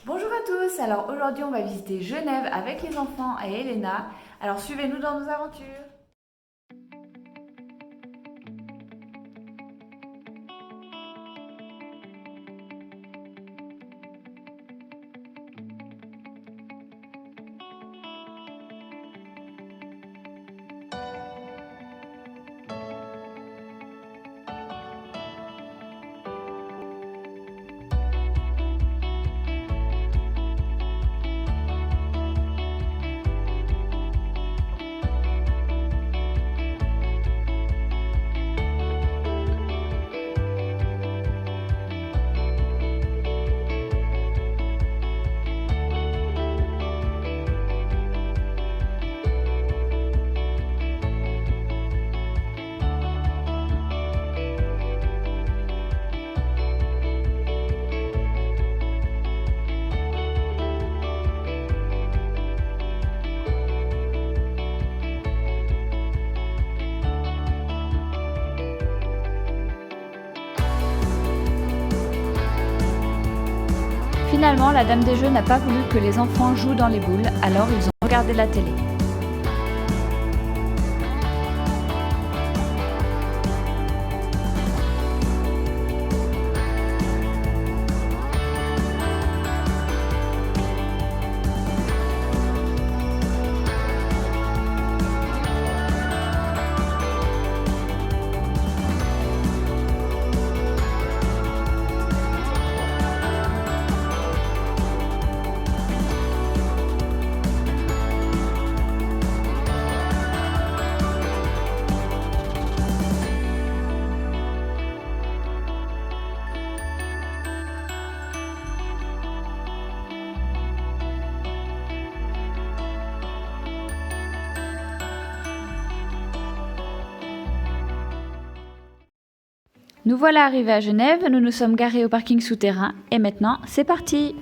Bonjour à tous, alors aujourd'hui on va visiter Genève avec les enfants et Elena. Alors suivez-nous dans nos aventures. Finalement, la dame des jeux n'a pas voulu que les enfants jouent dans les boules, alors ils ont regardé la télé. Nous voilà arrivés à Genève, nous nous sommes garés au parking souterrain et maintenant c'est parti!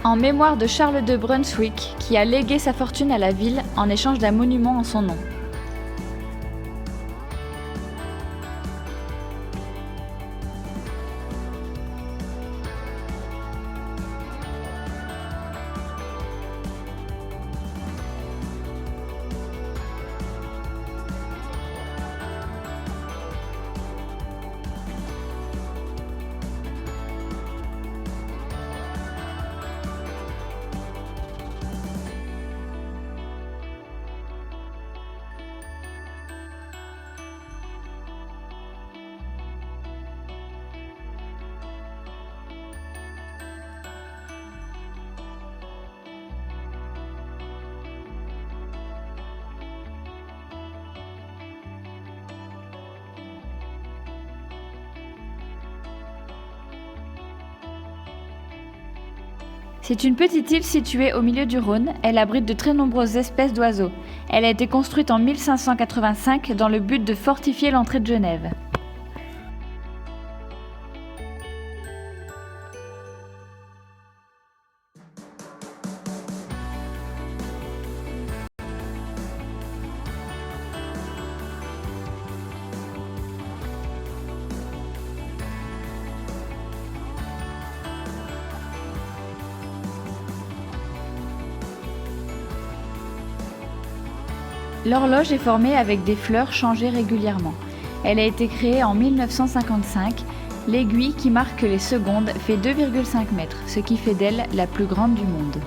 En mémoire de Charles de Brunswick, qui a légué sa fortune à la ville en échange d'un monument en son nom. C'est une petite île située au milieu du Rhône, elle abrite de très nombreuses espèces d'oiseaux. Elle a été construite en 1585 dans le but de fortifier l'entrée de Genève. L'horloge est formée avec des fleurs changées régulièrement. Elle a été créée en 1955. L'aiguille qui marque les secondes fait 2,5 mètres, ce qui fait d'elle la plus grande du monde.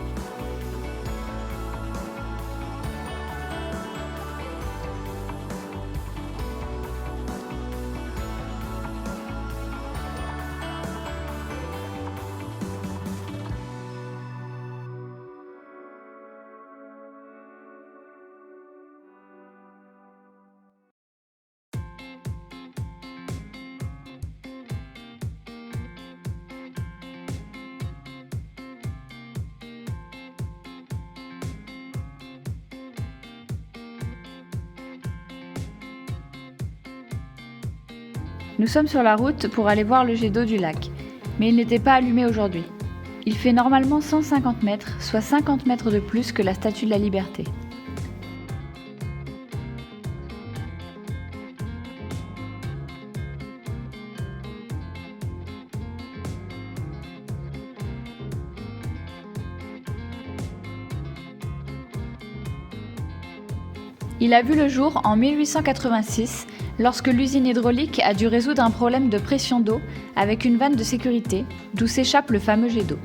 Nous sommes sur la route pour aller voir le jet d'eau du lac, mais il n'était pas allumé aujourd'hui. Il fait normalement 150 mètres, soit 50 mètres de plus que la Statue de la Liberté. Il a vu le jour en 1886, lorsque l'usine hydraulique a dû résoudre un problème de pression d'eau avec une vanne de sécurité, d'où s'échappe le fameux jet d'eau.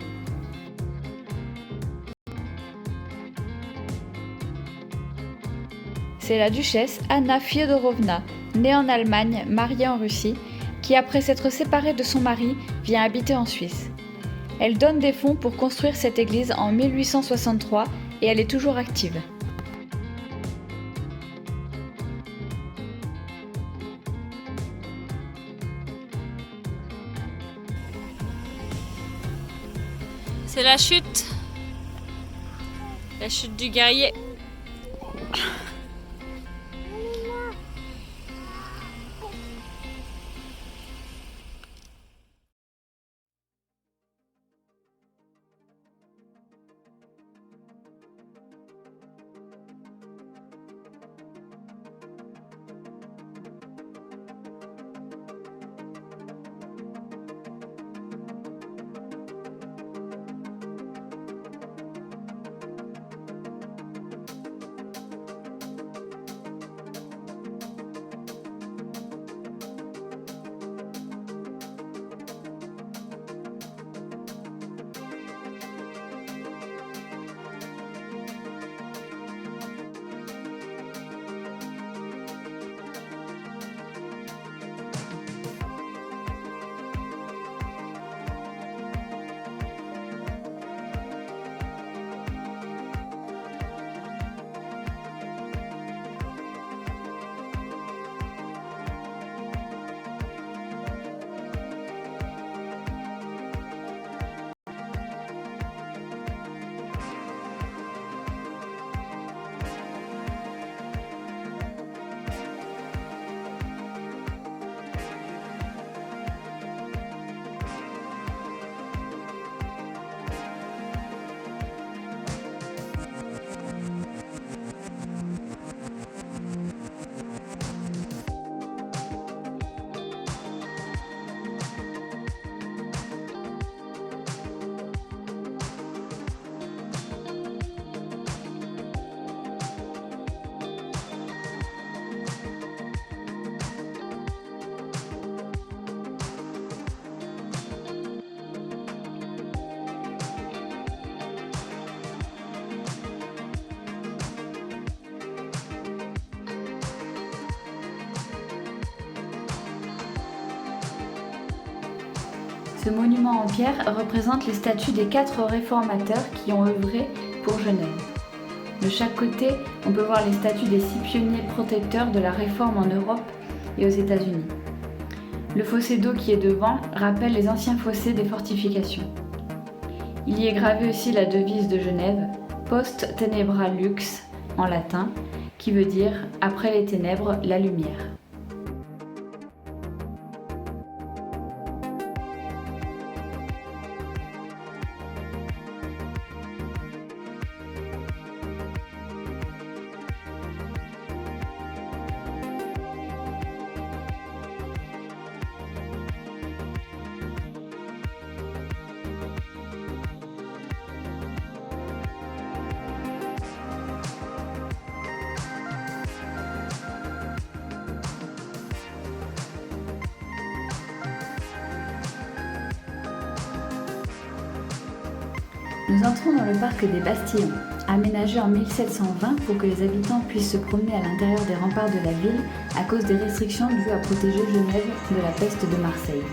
C'est la duchesse Anna Fyodorovna, née en Allemagne, mariée en Russie, qui après s'être séparée de son mari, vient habiter en Suisse. Elle donne des fonds pour construire cette église en 1863 et elle est toujours active. C'est la chute du guerrier. Ce monument en pierre représente les statues des 4 réformateurs qui ont œuvré pour Genève. De chaque côté, on peut voir les statues des 6 pionniers protecteurs de la réforme en Europe et aux États-Unis. Le fossé d'eau qui est devant rappelle les anciens fossés des fortifications. Il y est gravé aussi la devise de Genève, Post Tenebra Lux en latin, qui veut dire après les ténèbres, la lumière. Nous entrons dans le parc des Bastillons, aménagé en 1720 pour que les habitants puissent se promener à l'intérieur des remparts de la ville à cause des restrictions dues à protéger Genève de la peste de Marseille.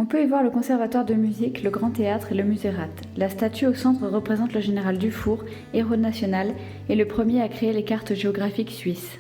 On peut y voir le conservatoire de musique, le Grand Théâtre et le Musérat. La statue au centre représente le général Dufour, héros national, et le premier à créer les cartes géographiques suisses.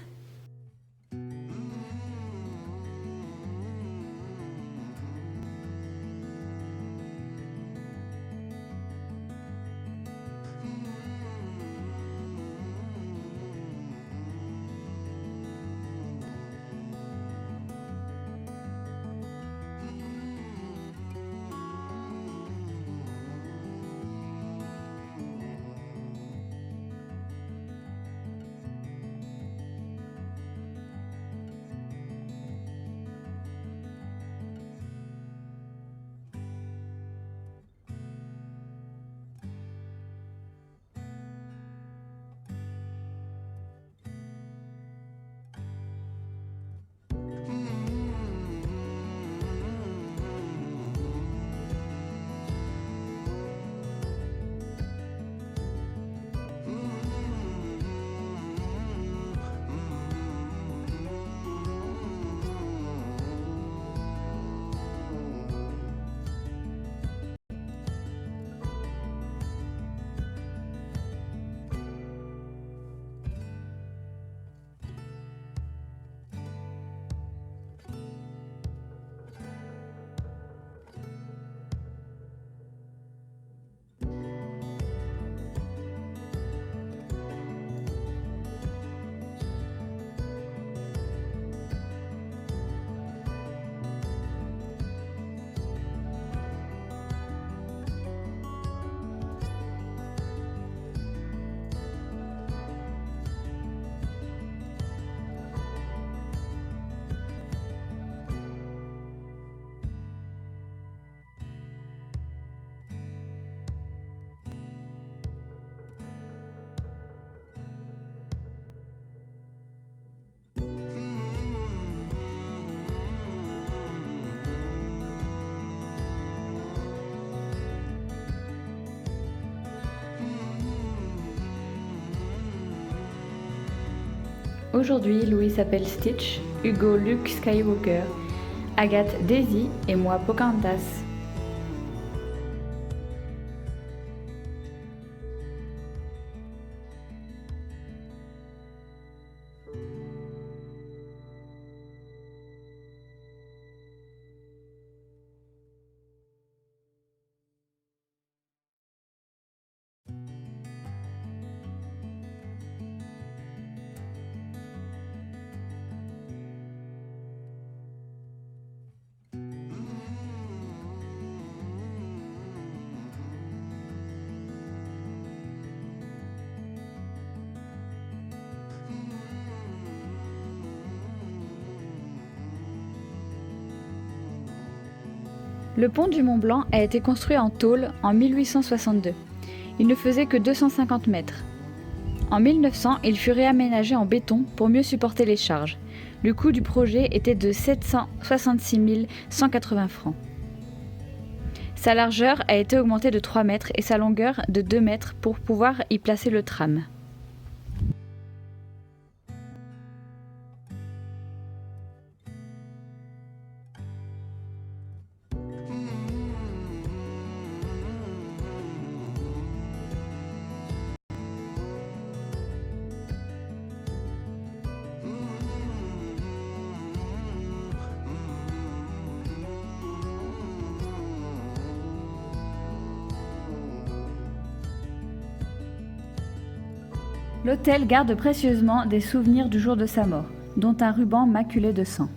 Aujourd'hui, Louis s'appelle Stitch, Hugo Luke Skywalker, Agathe Daisy et moi Pocahontas. Le pont du Mont Blanc a été construit en tôle en 1862. Il ne faisait que 250 mètres. En 1900, il fut réaménagé en béton pour mieux supporter les charges. Le coût du projet était de 766 180 francs. Sa largeur a été augmentée de 3 mètres et sa longueur de 2 mètres pour pouvoir y placer le tram. L'autel garde précieusement des souvenirs du jour de sa mort, dont un ruban maculé de sang.